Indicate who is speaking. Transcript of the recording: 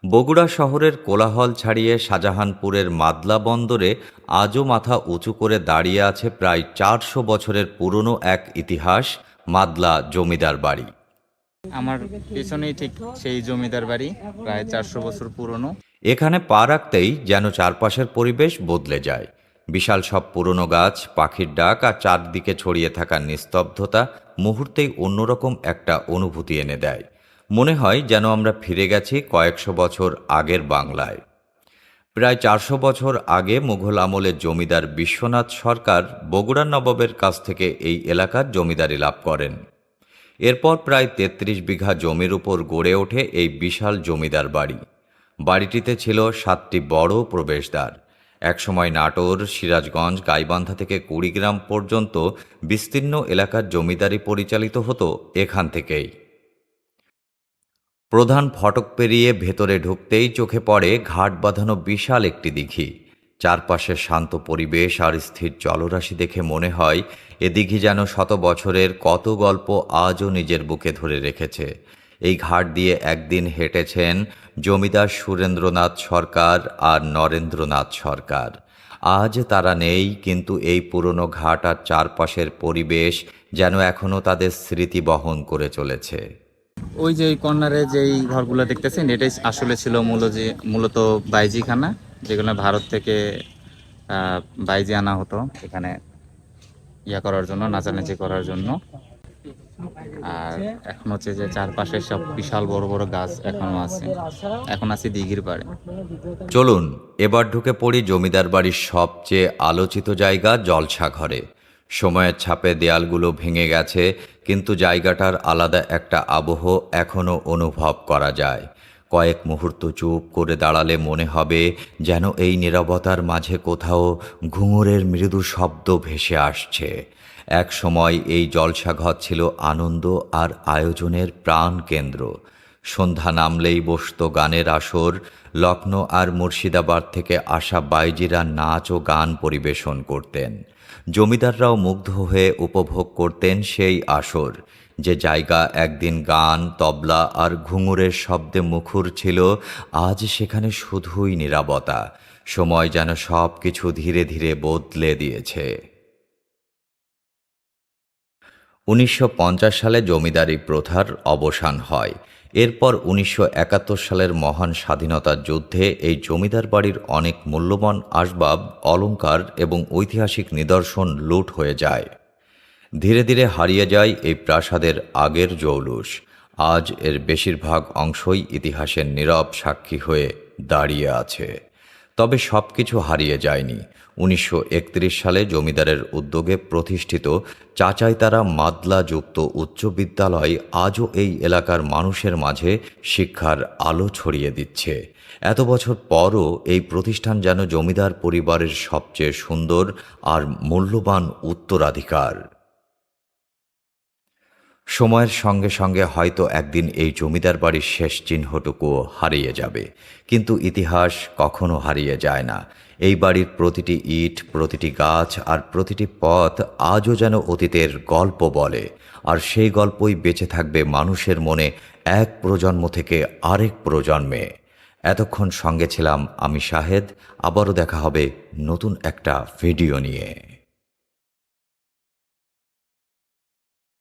Speaker 1: বগুড়া শহরের কোলাহল ছাড়িয়ে শাহজাহানপুরের মাদলা বন্দরে আজও মাথা উঁচু করে দাঁড়িয়ে আছে প্রায় ৪০০ বছরের পুরনো এক ইতিহাস, মাদলা জমিদার বাড়ি।
Speaker 2: আমার পেছনেই ঠিক সেই জমিদার বাড়ি, প্রায় 400 বছর পুরনো।
Speaker 1: এখানে পা রাখতেই যেন চারপাশের পরিবেশ বদলে যায়। বিশাল সব পুরনো গাছ, পাখির ডাক আর চারদিকে ছড়িয়ে থাকা নিস্তব্ধতা মুহূর্তেই অন্যরকম একটা অনুভূতি এনে দেয়। মনে হয় যেন আমরা ফিরে গেছি কয়েকশো বছর আগের বাংলায়। প্রায় ৪০০ বছর আগে মুঘল আমলের জমিদার বিশ্বনাথ সরকার বগুড়ার নবাবের কাছ থেকে এই এলাকার জমিদারি লাভ করেন। এরপর প্রায় ৩৩ বিঘা জমির উপর গড়ে ওঠে এই বিশাল জমিদার বাড়ি। বাড়িটিতে ছিল ৭টি বড় প্রবেশদ্বার। একসময় নাটোর, সিরাজগঞ্জ, গাইবান্ধা থেকে কুড়িগ্রাম পর্যন্ত বিস্তীর্ণ এলাকার জমিদারি পরিচালিত হতো এখান থেকেই। প্রধান ফটক পেরিয়ে ভেতরে ঢুকতেই চোখে পড়ে ঘাট বাঁধানো বিশাল একটি দিঘি। চারপাশে শান্ত পরিবেশ আর স্থির জলরাশি দেখে মনে হয় এ দিঘি যেন শত বছরের কত গল্প আজও নিজের বুকে ধরে রেখেছে। এই ঘাট দিয়ে একদিন হেঁটেছেন জমিদার সুরেন্দ্রনাথ সরকার আর নরেন্দ্রনাথ সরকার। আজ তারা নেই, কিন্তু এই পুরনো ঘাট আর চারপাশের পরিবেশ যেন এখনও তাদের স্মৃতি বহন করে চলেছে।
Speaker 2: ওই যে ওই কর্নারে যেই ঘরগুলো দেখতেছেন, এটাই আসলে ছিল মূলত বাইজিখানা, যেগুলো ভারত থেকে বাইজি আনা হতো এখানে করার জন্য, নাচানাচি করার জন্য। আর এখন হচ্ছে যে চারপাশে সব বিশাল বড় বড় গাছ এখনো আছে। এখন আছে দিঘির পাড়ে।
Speaker 1: চলুন এবার ঢুকে পড়ি জমিদার বাড়ির সবচেয়ে আলোচিত জায়গা, জলসা ঘরে। সময়ের ছাপে দেয়ালগুলো ভেঙে গেছে, কিন্তু জায়গাটার আলাদা একটা আবহ এখনও অনুভব করা যায়। কয়েক মুহূর্ত চুপ করে দাঁড়ালে মনে হবে যেন এই নীরবতার মাঝে কোথাও ঘুঙুরের মৃদু শব্দ ভেসে আসছে। এক সময় এই জলসাঘর ছিল আনন্দ আর আয়োজনের প্রাণ কেন্দ্র। সন্ধ্যা নামলেই বসত গানের আসর। লখনৌ আর মুর্শিদাবাদ থেকে আসা বাইজিরা নাচ ও গান পরিবেশন করতেন। জমিদাররাও মুগ্ধ হয়ে উপভোগ করতেন সেই আসর। যে জায়গা একদিন গান, তবলা আর ঘুঙুরের শব্দে মুখর ছিল, আজ সেখানে শুধুই নীরবতা। সময় যেন সব কিছু ধীরে ধীরে বদলে দিয়েছে। ১৯৫০ সালে জমিদারি প্রথার অবসান হয়। এরপর ১৯৭১ সালের মহান স্বাধীনতার যুদ্ধে এই জমিদার বাড়ির অনেক মূল্যবান আসবাব, অলংকার এবং ঐতিহাসিক নিদর্শন লুট হয়ে যায়। ধীরে ধীরে হারিয়ে যায় এই প্রাসাদের আগের জৌলুস। আজ এর বেশিরভাগ অংশই ইতিহাসের নীরব সাক্ষী হয়ে দাঁড়িয়ে আছে। তবে সবকিছু হারিয়ে যায়নি। ১৯৩১ সালে জমিদারের উদ্যোগে প্রতিষ্ঠিত চাচাইতারা মাদলা যুক্ত উচ্চ বিদ্যালয় আজও এই এলাকার মানুষের মাঝে শিক্ষার আলো ছড়িয়ে দিচ্ছে। এত বছর পরও এই প্রতিষ্ঠান যেন জমিদার পরিবারের সবচেয়ে সুন্দর আর মূল্যবান উত্তরাধিকার। সময়ের সঙ্গে সঙ্গে হয়তো একদিন এই জমিদার বাড়ির শেষ চিহ্নটুকুও হারিয়ে যাবে, কিন্তু ইতিহাস কখনো হারিয়ে যায় না। এই বাড়ির প্রতিটি ইট, প্রতিটি গাছ আর প্রতিটি পথ আজও যেন অতীতের গল্প বলে, আর সেই গল্পই বেঁচে থাকবে মানুষের মনে এক প্রজন্ম থেকে আরেক প্রজন্মে। এতক্ষণ সঙ্গে ছিলাম আমি শাহেদ। আবারও দেখা হবে নতুন একটা ভিডিও নিয়ে।